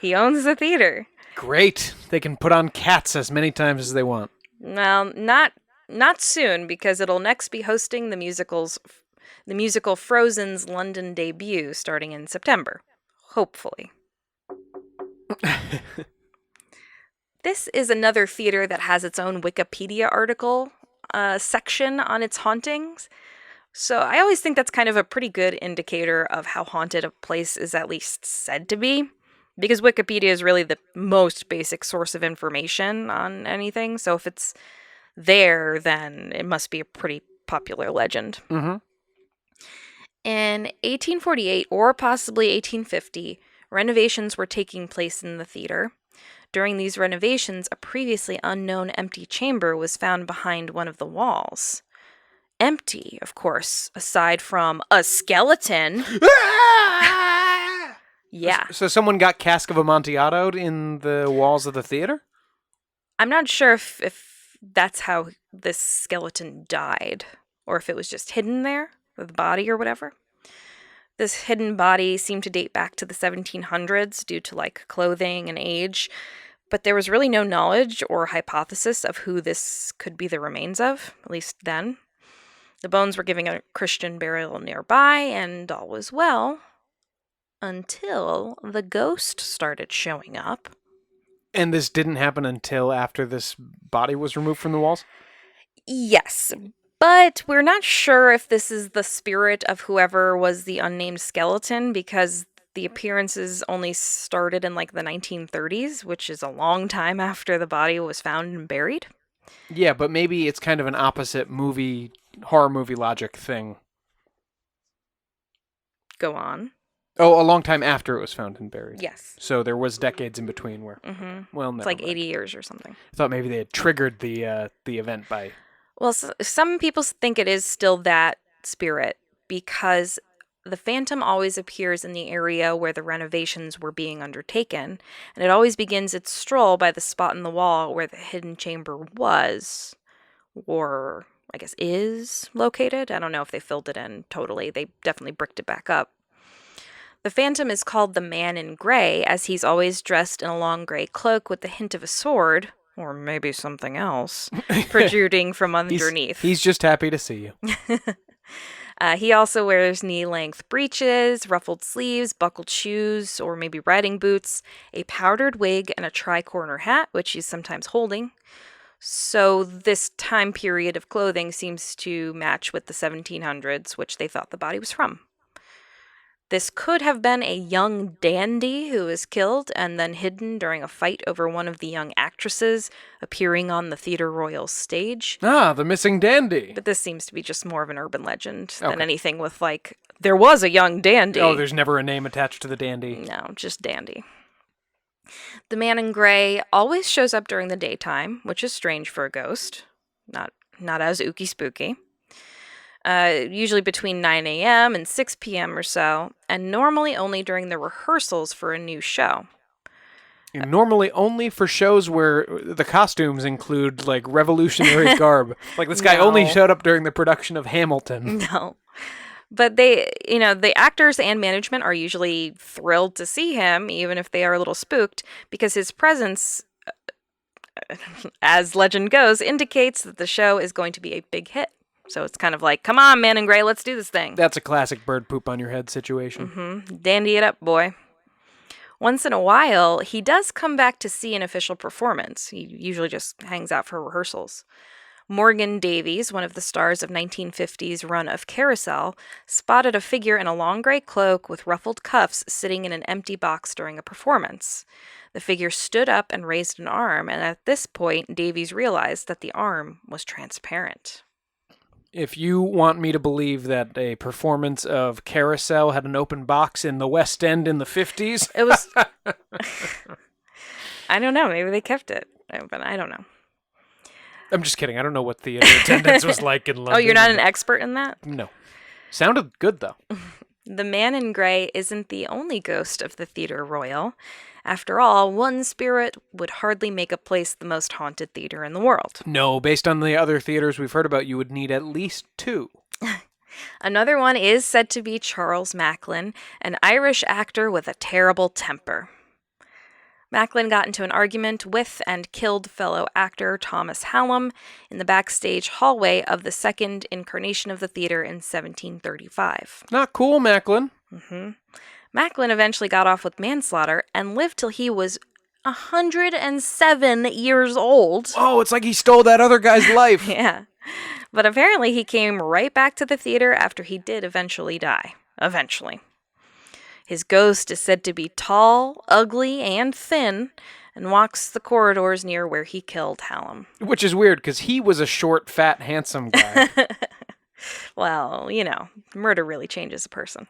He owns the theater. Great. They can put on Cats as many times as they want. Well, not soon, because it'll next be hosting the musical Frozen's London debut starting in September. Hopefully. This is another theater that has its own Wikipedia article section on its hauntings. So I always think that's kind of a pretty good indicator of how haunted a place is at least said to be. Because Wikipedia is really the most basic source of information on anything. So if it's there, then it must be a pretty popular legend. Mm-hmm. In 1848 or possibly 1850, renovations were taking place in the theater. During these renovations, a previously unknown empty chamber was found behind one of the walls. Empty, of course, aside from a skeleton. Yeah. So someone got Cask of Amontillado in the walls of the theater? I'm not sure if that's how this skeleton died, or if it was just hidden there, with the body or whatever. This hidden body seemed to date back to the 1700s due to, clothing and age, but there was really no knowledge or hypothesis of who this could be the remains of, at least then. The bones were giving a Christian burial nearby, and all was well, until the ghost started showing up. And this didn't happen until after this body was removed from the walls? Yes, but we're not sure if this is the spirit of whoever was the unnamed skeleton, because the appearances only started in the 1930s, which is a long time after the body was found and buried. Yeah, but maybe it's kind of an opposite horror movie logic thing. Go on. Oh, a long time after it was found and buried. Yes. So there was decades in between where, well, It's never mind. 80 years or something. I thought maybe they had triggered the event by... Well, some people think it is still that spirit, because the phantom always appears in the area where the renovations were being undertaken, and it always begins its stroll by the spot in the wall where the hidden chamber was, or I guess is, located. I don't know if they filled it in totally. They definitely bricked it back up. The phantom is called the Man in Gray, as he's always dressed in a long gray cloak with the hint of a sword, or maybe something else, protruding from underneath. He's just happy to see you. He also wears knee-length breeches, ruffled sleeves, buckled shoes, or maybe riding boots, a powdered wig, and a tri-corner hat, which he's sometimes holding. So this time period of clothing seems to match with the 1700s, which they thought the body was from. This could have been a young dandy who was killed and then hidden during a fight over one of the young actresses appearing on the Theatre Royal stage. Ah, the missing dandy. But this seems to be just more of an urban legend than Okay. anything with there was a young dandy. Oh, there's never a name attached to the dandy. No, just dandy. The Man in Gray always shows up during the daytime, which is strange for a ghost. Not as ooky spooky. Usually between 9 a.m. and 6 p.m. or so, and normally only during the rehearsals for a new show. Normally only for shows where the costumes include, like, revolutionary garb. Like, this guy only No. showed up during the production of Hamilton. No. But the actors and management are usually thrilled to see him, even if they are a little spooked, because his presence, as legend goes, indicates that the show is going to be a big hit. So it's kind of like, come on, man in gray, let's do this thing. That's a classic bird poop on your head situation. Dandy it up, boy. Once in a while, he does come back to see an official performance. He usually just hangs out for rehearsals. Morgan Davies, one of the stars of 1950's run of Carousel, spotted a figure in a long gray cloak with ruffled cuffs sitting in an empty box during a performance. The figure stood up and raised an arm, and at this point, Davies realized that the arm was transparent. If you want me to believe that a performance of Carousel had an open box in the West End in the 50s... It was... I don't know. Maybe they kept it, but I don't know. I'm just kidding. I don't know what the attendance was like in London. Oh, you're not an expert in that? No. Sounded good, though. The man in gray isn't the only ghost of the Theatre Royal. After all, one spirit would hardly make a place the most haunted theater in the world. No, based on the other theaters we've heard about, you would need at least 2. Another one is said to be Charles Macklin, an Irish actor with a terrible temper. Macklin got into an argument with and killed fellow actor Thomas Hallam in the backstage hallway of the second incarnation of the theater in 1735. Not cool, Macklin. Macklin eventually got off with manslaughter and lived till he was 107 years old. Oh, it's like he stole that other guy's life. Yeah. But apparently he came right back to the theater after he did eventually die. Eventually. His ghost is said to be tall, ugly, and thin, and walks the corridors near where he killed Hallam. Which is weird, because he was a short, fat, handsome guy. Well, murder really changes a person.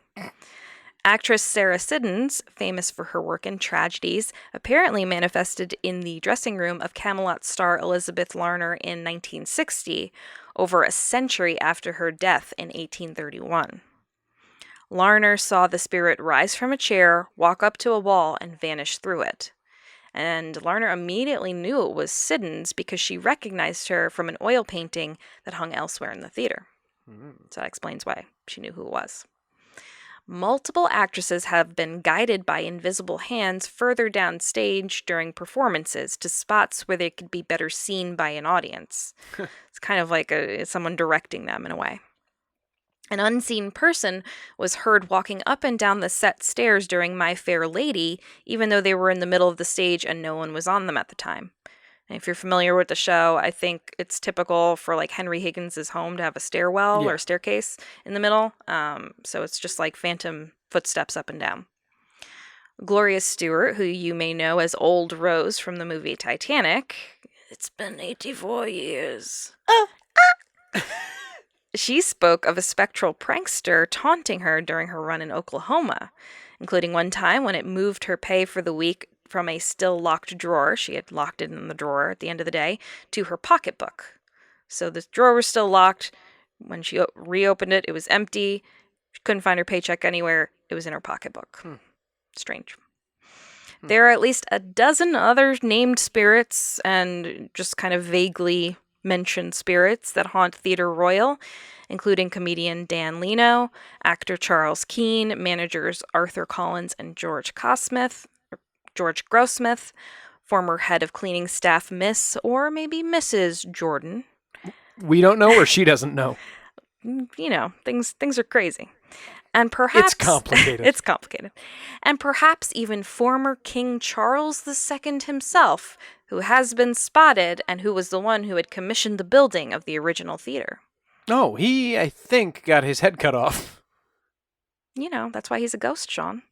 Actress Sarah Siddons, famous for her work in tragedies, apparently manifested in the dressing room of Camelot star Elizabeth Larner in 1960, over a century after her death in 1831. Larner saw the spirit rise from a chair, walk up to a wall, and vanish through it. And Larner immediately knew it was Siddons because she recognized her from an oil painting that hung elsewhere in the theater. So that explains why she knew who it was. Multiple actresses have been guided by invisible hands further downstage during performances to spots where they could be better seen by an audience. It's kind of like someone directing them in a way. An unseen person was heard walking up and down the set stairs during My Fair Lady, even though they were in the middle of the stage and no one was on them at the time. And if you're familiar with the show, I think it's typical for like Henry Higgins' home to have a stairwell or staircase in the middle. So it's just like phantom footsteps up and down. Gloria Stewart, who you may know as Old Rose from the movie Titanic. It's been 84 years. She spoke of a spectral prankster taunting her during her run in Oklahoma, including one time when it moved her pay for the week from a still locked drawer, she had locked it in the drawer at the end of the day, to her pocketbook. So the drawer was still locked. When she reopened it, it was empty. She couldn't find her paycheck anywhere. It was in her pocketbook. Strange. There are at least a dozen other named spirits and just kind of vaguely mentioned spirits that haunt Theatre Royal, including comedian Dan Leno, actor Charles Keene, managers Arthur Collins and George Grossmith, former head of cleaning staff Miss or maybe Mrs. Jordan. We don't know, or she doesn't know. Things are crazy. And perhaps... It's complicated. It's complicated. And perhaps even former King Charles II himself, who has been spotted and who was the one who had commissioned the building of the original theater. Oh, he, I think, got his head cut off. That's why he's a ghost, Sean.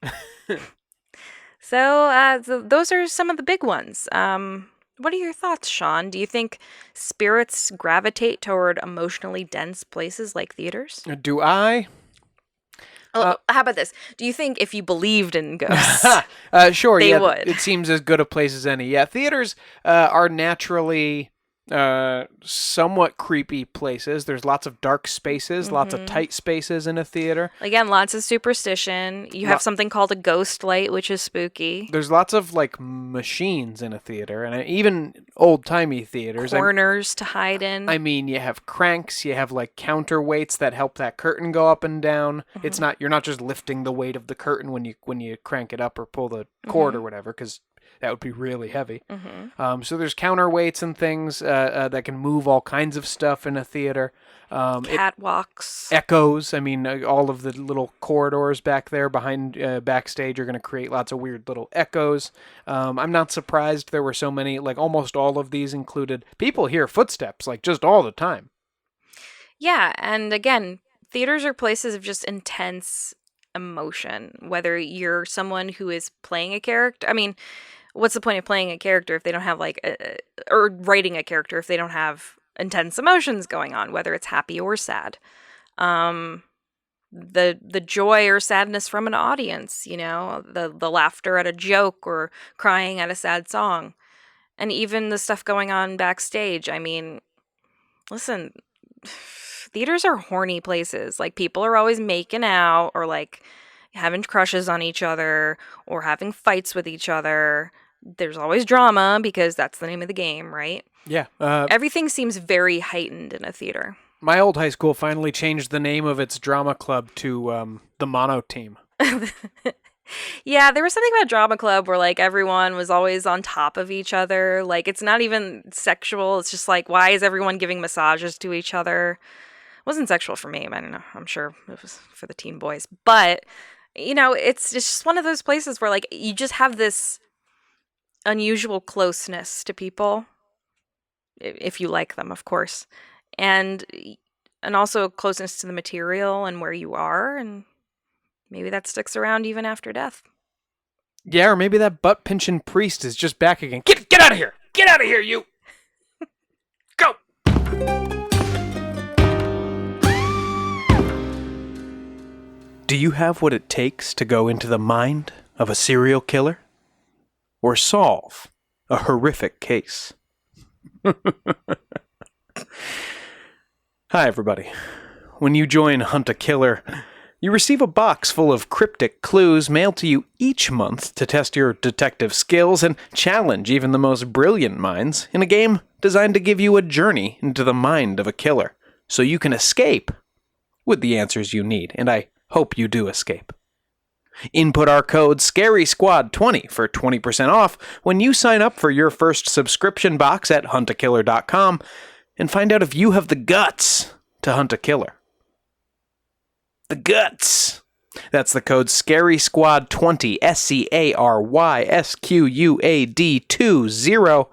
So those are some of the big ones. What are your thoughts, Sean? Do you think spirits gravitate toward emotionally dense places like theaters? Do I? How about this? Do you think if you believed in ghosts, sure, they would? It seems as good a place as any. Yeah, theaters are naturally somewhat creepy places. There's lots of dark spaces, lots of tight spaces in a theater. Again, lots of superstition. You have something called a ghost light, which is spooky. There's lots of like machines in a theater, and even old-timey theaters. Corners to hide in. I mean, you have cranks, you have like counterweights that help that curtain go up and down. It's not, you're not just lifting the weight of the curtain when you crank it up or pull the cord or whatever, because that would be really heavy. So there's counterweights and things that can move all kinds of stuff in a theater. Catwalks. Echoes. I mean, all of the little corridors back there behind backstage are going to create lots of weird little echoes. I'm not surprised there were so many. Like almost all of these included people hear footsteps like just all the time. Yeah, and again, theaters are places of just intense emotion. Whether you're someone who is playing a character, I mean, what's the point of playing a character if they don't have or writing a character if they don't have intense emotions going on, whether it's happy or sad. The joy or sadness from an audience, the laughter at a joke or crying at a sad song, and even the stuff going on backstage. I mean, listen, theaters are horny places. Like, people are always making out or like having crushes on each other or having fights with each other. There's always drama because that's the name of the game, right? Yeah. Everything seems very heightened in a theater. My old high school finally changed the name of its drama club to the Mono Team. Yeah, there was something about drama club where like everyone was always on top of each other. Like, it's not even sexual. It's just like, why is everyone giving massages to each other? It wasn't sexual for me. I don't know. I'm sure it was for the teen boys. But, it's just one of those places where like you just have this unusual closeness to people, if you like them, of course, and also closeness to the material and where you are, and maybe that sticks around even after death. Yeah, or maybe that butt-pinching priest is just back again. Get out of here! Get out of here, you! Go! Do you have what it takes to go into the mind of a serial killer? Or solve a horrific case? Hi, everybody. When you join Hunt a Killer, you receive a box full of cryptic clues mailed to you each month to test your detective skills and challenge even the most brilliant minds in a game designed to give you a journey into the mind of a killer so you can escape with the answers you need, and I hope you do escape. Input our code SCARYSQUAD20 for 20% off when you sign up for your first subscription box at huntakiller.com and find out if you have the guts to hunt a killer. The guts! That's the code SCARYSQUAD20, SCARYSQUAD20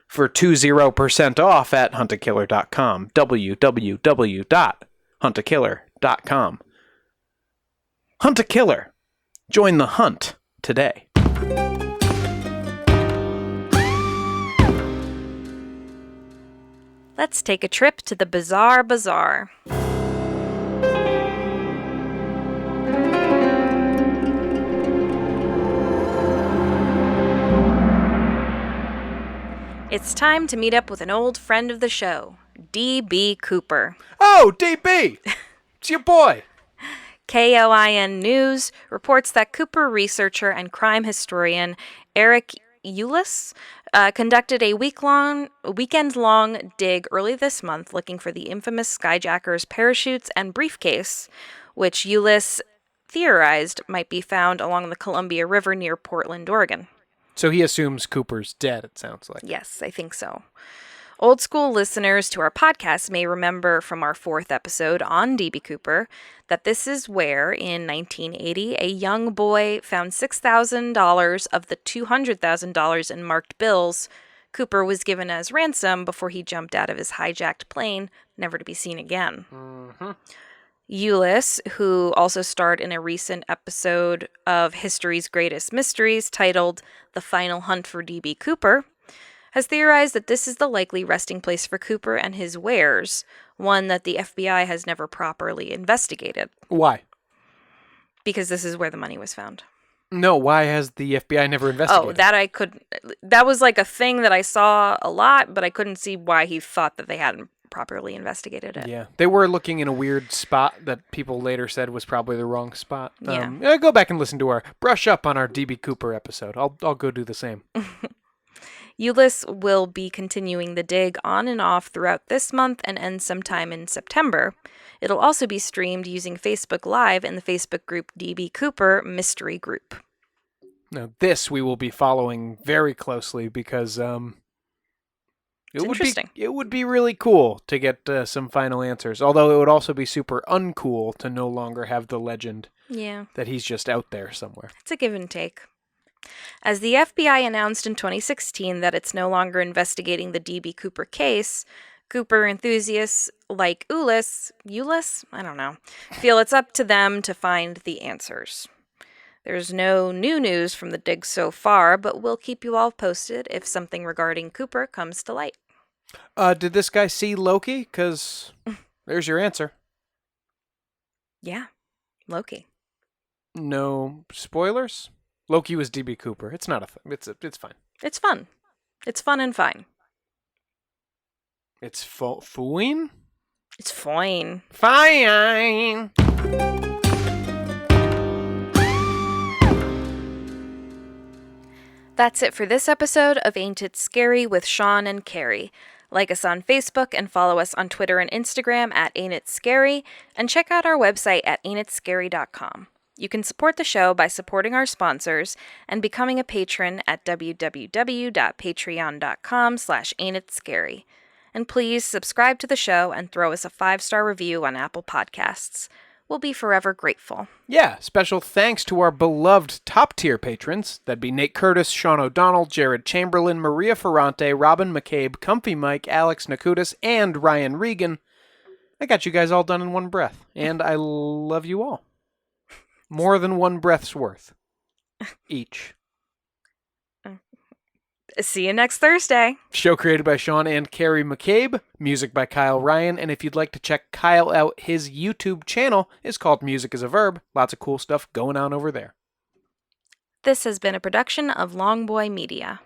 for 20% off at huntakiller.com, www.huntakiller.com. Hunt a Killer. Join the hunt today. Let's take a trip to the Bizarre Bazaar. It's time to meet up with an old friend of the show, D.B. Cooper. Oh, DB! It's your boy! KOIN News reports that Cooper researcher and crime historian Eric Eulis conducted a weekend-long dig early this month looking for the infamous skyjacker's parachutes and briefcase, which Eulis theorized might be found along the Columbia River near Portland, Oregon. So he assumes Cooper's dead, it sounds like. Yes, I think so. Old school listeners to our podcast may remember from our 4th episode on D.B. Cooper that this is where, in 1980, a young boy found $6,000 of the $200,000 in marked bills Cooper was given as ransom before he jumped out of his hijacked plane, never to be seen again. Eulis, who also starred in a recent episode of History's Greatest Mysteries titled The Final Hunt for D.B. Cooper, has theorized that this is the likely resting place for Cooper and his wares, one that the FBI has never properly investigated. Why? Because this is where the money was found. No, why has the FBI never investigated? Oh, that was like a thing that I saw a lot, but I couldn't see why he thought that they hadn't properly investigated it. Yeah, they were looking in a weird spot that people later said was probably the wrong spot. Yeah. Go back and listen to brush up on our DB Cooper episode. I'll go do the same. Euless will be continuing the dig on and off throughout this month and end sometime in September. It'll also be streamed using Facebook Live in the Facebook group DB Cooper Mystery Group. Now, this we will be following very closely because Interesting. It would be really cool to get some final answers. Although it would also be super uncool to no longer have the legend that he's just out there somewhere. It's a give and take. As the FBI announced in 2016 that it's no longer investigating the D.B. Cooper case, Cooper enthusiasts like Euless, I don't know, feel it's up to them to find the answers. There's no new news from the dig so far, but we'll keep you all posted if something regarding Cooper comes to light. Did this guy see Loki? Because there's your answer. Yeah, Loki. No spoilers? Loki was D.B. Cooper. It's not a thing. It's fine. It's fun. It's fun and fine. It's fooing? It's fine. Fine. That's it for this episode of Ain't It Scary with Sean and Carrie. Like us on Facebook and follow us on Twitter and Instagram at Ain't It Scary, and check out our website at ain'titscary.com. You can support the show by supporting our sponsors and becoming a patron at www.patreon.com/ain'titscary. And please subscribe to the show and throw us a 5-star review on Apple Podcasts. We'll be forever grateful. Yeah, special thanks to our beloved top-tier patrons. That'd be Nate Curtis, Sean O'Donnell, Jared Chamberlain, Maria Ferrante, Robin McCabe, Comfy Mike, Alex Nakutis, and Ryan Regan. I got you guys all done in one breath, and I love you all. More than one breath's worth. Each. See you next Thursday. Show created by Sean and Carrie McCabe. Music by Kyle Ryan. And if you'd like to check Kyle out, his YouTube channel is called Music is a Verb. Lots of cool stuff going on over there. This has been a production of Longboy Media.